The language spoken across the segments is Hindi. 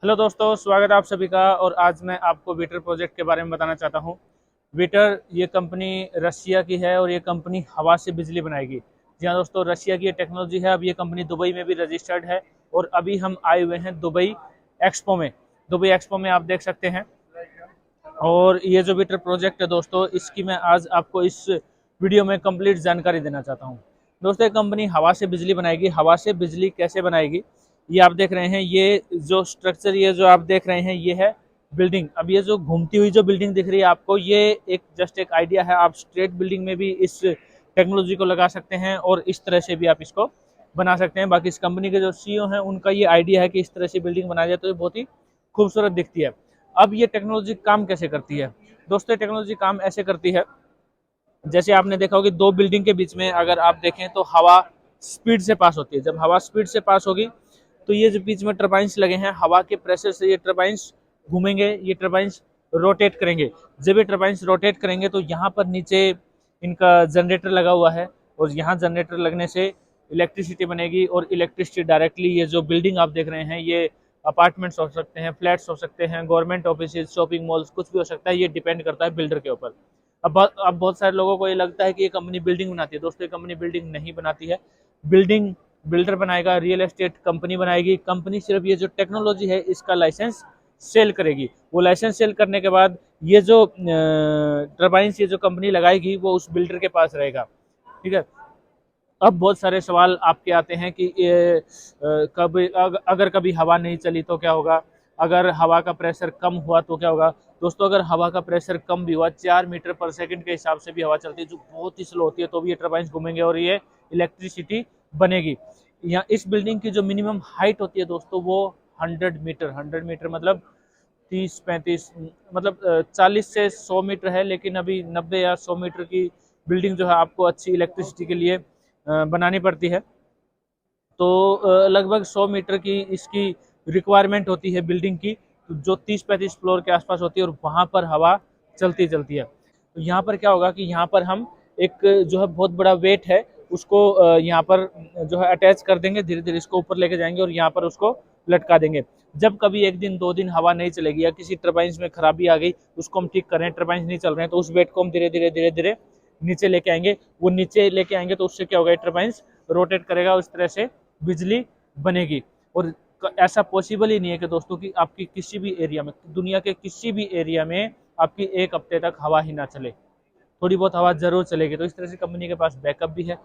हेलो दोस्तों, स्वागत है आप सभी का। और आज मैं आपको वीटर प्रोजेक्ट के बारे में बताना चाहता हूँ। वीटर ये कंपनी रशिया की है और ये कंपनी हवा से बिजली बनाएगी। जी हाँ दोस्तों, रशिया की ये टेक्नोलॉजी है। अब ये कंपनी दुबई में भी रजिस्टर्ड है और अभी हम आए हुए हैं दुबई एक्सपो में। दुबई एक्सपो में आप देख सकते हैं। और ये जो वीटर प्रोजेक्ट है दोस्तों, इसकी मैं आज आपको इस वीडियो में कंप्लीट जानकारी देना चाहता हूँ। दोस्तों, ये कंपनी हवा से बिजली बनाएगी। हवा से बिजली कैसे बनाएगी, ये आप देख रहे हैं। ये जो स्ट्रक्चर, ये जो आप देख रहे हैं, ये है बिल्डिंग। अब ये जो घूमती हुई जो बिल्डिंग दिख रही है आपको, ये एक जस्ट एक आइडिया है। आप स्ट्रेट बिल्डिंग में भी इस टेक्नोलॉजी को लगा सकते हैं और इस तरह से भी आप इसको बना सकते हैं। बाकी इस कंपनी के जो सीईओ हैं, उनका ये आइडिया है कि इस तरह से बिल्डिंग बनाई जाए तो ये बहुत ही खूबसूरत दिखती है। अब ये टेक्नोलॉजी काम कैसे करती है दोस्तों? ये टेक्नोलॉजी काम ऐसे करती है, जैसे आपने देखा होगा दो बिल्डिंग के बीच में अगर आप देखें तो हवा स्पीड से पास होती है। जब हवा स्पीड से पास होगी तो ये जो बीच में टर्बाइंस लगे हैं, हवा के प्रेशर से ये टर्बाइंस घूमेंगे, ये टर्बाइंस रोटेट करेंगे। जब ये टर्बाइंस रोटेट करेंगे तो यहाँ पर नीचे इनका जनरेटर लगा हुआ है और यहाँ जनरेटर लगने से इलेक्ट्रिसिटी बनेगी। और इलेक्ट्रिसिटी डायरेक्टली, ये जो बिल्डिंग आप देख रहे हैं, ये अपार्टमेंट्स हो सकते हैं, फ्लैट्स हो सकते हैं, गवर्नमेंट ऑफिस, शॉपिंग मॉल्स, कुछ भी हो सकता है। ये डिपेंड करता है बिल्डर के ऊपर। अब बहुत सारे लोगों को ये लगता है कि ये कंपनी बिल्डिंग बनाती है। दोस्तों, ये कंपनी बिल्डिंग नहीं बनाती है। बिल्डिंग बिल्डर बनाएगा, रियल एस्टेट कंपनी बनाएगी। कंपनी सिर्फ ये जो टेक्नोलॉजी है इसका लाइसेंस सेल करेगी। वो लाइसेंस सेल करने के बाद ये जो टर्बाइंस ये जो कंपनी लगाएगी वो उस बिल्डर के पास रहेगा। ठीक है। अब बहुत सारे सवाल आपके आते हैं कि कभी अगर कभी हवा नहीं चली तो क्या होगा, अगर हवा का प्रेशर कम हुआ तो क्या होगा। दोस्तों, अगर हवा का प्रेशर कम भी हुआ, 4 मीटर पर सेकंड के हिसाब से भी हवा चलती है, जो बहुत ही स्लो होती है, तो भी ये टर्बाइंस घूमेंगे और ये इलेक्ट्रिसिटी बनेगी। यहाँ इस बिल्डिंग की जो मिनिमम हाइट होती है दोस्तों, वो 100 मीटर मतलब 30-35 मतलब 40 से 100 मीटर है। लेकिन अभी 90 या 100 मीटर की बिल्डिंग जो है आपको अच्छी इलेक्ट्रिसिटी के लिए बनानी पड़ती है। तो लगभग 100 मीटर की इसकी रिक्वायरमेंट होती है बिल्डिंग की, जो 30-35 फ्लोर के आसपास होती है और वहाँ पर हवा चलती है। तो यहाँ पर क्या होगा कि यहाँ पर हम एक जो है बहुत बड़ा वेट है उसको यहाँ पर जो है अटैच कर देंगे। धीरे धीरे इसको ऊपर लेके जाएंगे और यहाँ पर उसको लटका देंगे। जब कभी एक दिन 2 दिन हवा नहीं चलेगी या किसी टर्बाइंस में खराबी आ गई, उसको हम ठीक करें, टर्बाइंस नहीं चल रहे हैं, तो उस वेट को हम धीरे धीरे नीचे लेके आएंगे। वो नीचे लेके आएंगे तो उससे क्या होगा, टर्बाइंस रोटेट करेगा, उस तरह से बिजली बनेगी। और ऐसा पॉसिबल ही नहीं है कि दोस्तों कि आपकी किसी भी एरिया में, दुनिया के किसी भी एरिया में आपकी एक हफ्ते तक हवा ही ना चले। थोड़ी बहुत हवा जरूर चलेगी। तो इस तरह से कंपनी के पास बैकअप भी है।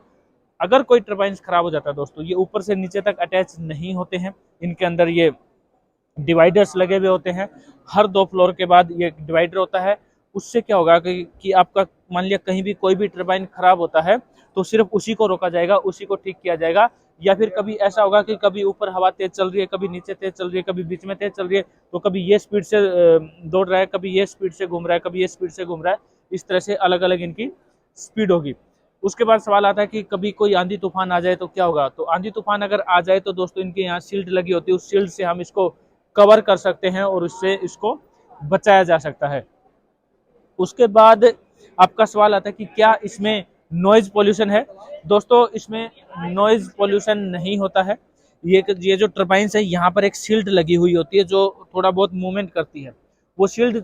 अगर कोई टर्बाइंस खराब हो जाता है दोस्तों, ये ऊपर से नीचे तक अटैच नहीं होते हैं, इनके अंदर ये डिवाइडर्स लगे हुए होते हैं। हर 2 फ्लोर के बाद ये डिवाइडर होता है। उससे क्या होगा कि आपका मान लिया कहीं भी कोई भी टर्बाइन खराब होता है तो सिर्फ उसी को रोका जाएगा, उसी को ठीक किया जाएगा। या फिर कभी ऐसा होगा कि कभी ऊपर हवा तेज चल रही है, कभी नीचे तेज चल रही है, कभी बीच में तेज चल रही है, तो कभी ये स्पीड से दौड़ रहा है, कभी ये स्पीड से घूम रहा है, कभी ये स्पीड से घूम रहा है। इस तरह से अलग अलग इनकी स्पीड होगी। उसके बाद सवाल आता है कि कभी कोई आंधी तूफान आ जाए तो क्या होगा। तो आंधी तूफान अगर आ जाए तो दोस्तों, इनके यहाँ शील्ड लगी होती है, उस शील्ड से हम इसको कवर कर सकते हैं और उससे इसको बचाया जा सकता है। उसके बाद आपका सवाल आता है कि क्या इसमें नॉइज पोल्यूशन है। दोस्तों, इसमें नॉइज पोल्यूशन नहीं होता है। ये जो टर्बाइंस है, यहाँ पर एक शील्ड लगी हुई होती है जो थोड़ा बहुत मूवमेंट करती है। वो शील्ड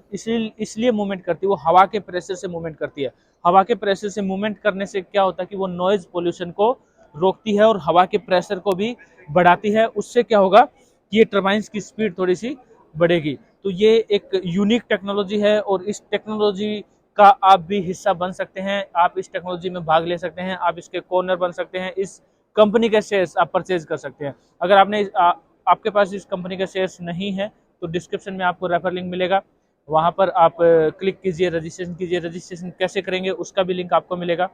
इसलिए मूवमेंट करती है, वो हवा के प्रेशर से मूवमेंट करती है। हवा के प्रेशर से मूवमेंट करने से क्या होता है कि वो नॉइज पोल्यूशन को रोकती है और हवा के प्रेशर को भी बढ़ाती है। उससे क्या होगा कि ये टर्बाइंस की स्पीड थोड़ी सी बढ़ेगी। तो ये एक यूनिक टेक्नोलॉजी है और इस टेक्नोलॉजी का आप भी हिस्सा बन सकते हैं। आप इस टेक्नोलॉजी में भाग ले सकते हैं, आप इसके कॉर्नर बन सकते हैं। इस कंपनी के शेयर्स आप परचेज कर सकते हैं। अगर आपके पास इस कंपनी के शेयर्स नहीं है तो डिस्क्रिप्शन में आपको रेफर लिंक मिलेगा, वहां पर आप क्लिक कीजिए, रजिस्ट्रेशन कीजिए। रजिस्ट्रेशन कैसे करेंगे उसका भी लिंक आपको मिलेगा।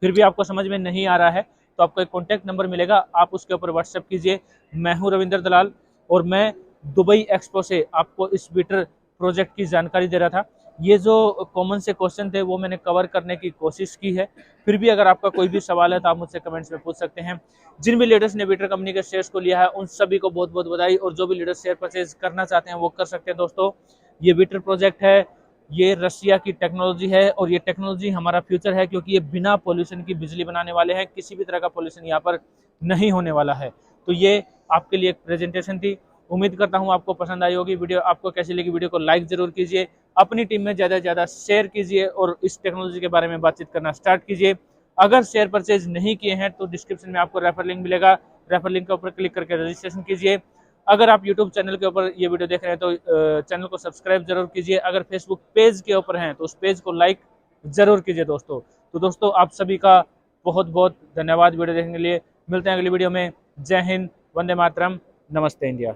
फिर भी आपको समझ में नहीं आ रहा है तो आपको एक कॉन्टैक्ट नंबर मिलेगा, आप उसके ऊपर व्हाट्सएप कीजिए। मैं हूं रविंद्र दलाल और मैं दुबई एक्सपो से आपको इस वीटर प्रोजेक्ट की जानकारी दे रहा था। ये जो कॉमन से क्वेश्चन थे वो मैंने कवर करने की कोशिश की है। फिर भी अगर आपका कोई भी सवाल है तो आप मुझसे कमेंट्स में पूछ सकते हैं। जिन भी लीडर्स ने वीटर कंपनी के शेयर्स को लिया है उन सभी को बहुत बहुत बधाई। और जो भी लीडर्स शेयर परचेज करना चाहते हैं वो कर सकते हैं। दोस्तों, ये वीटर प्रोजेक्ट है, ये रशिया की टेक्नोलॉजी है और ये टेक्नोलॉजी हमारा फ्यूचर है, क्योंकि ये बिना पोल्यूशन की बिजली बनाने वाले हैं। किसी भी तरह का पोल्यूशन यहाँ पर नहीं होने वाला है। तो ये आपके लिए एक प्रेजेंटेशन थी उम्मीद करता हूँ आपको पसंद आई होगी वीडियो। आपको कैसी लगी वीडियो को लाइक जरूर कीजिए, अपनी टीम में ज़्यादा से ज़्यादा शेयर कीजिए और इस टेक्नोलॉजी के बारे में बातचीत करना स्टार्ट कीजिए। अगर शेयर परचेज नहीं किए हैं तो डिस्क्रिप्शन में आपको रेफर लिंक मिलेगा, रेफर लिंक के ऊपर क्लिक करके रजिस्ट्रेशन कीजिए। अगर आप यूट्यूब चैनल के ऊपर ये वीडियो देख रहे हैं तो चैनल को सब्सक्राइब जरूर कीजिए। अगर फेसबुक पेज के ऊपर हैं तो उस पेज को लाइक जरूर कीजिए दोस्तों। तो दोस्तों आप सभी का बहुत बहुत धन्यवाद वीडियो देखने के लिए। मिलते हैं अगली वीडियो में। जय हिंद, वंदे मातरम, नमस्ते इंडिया।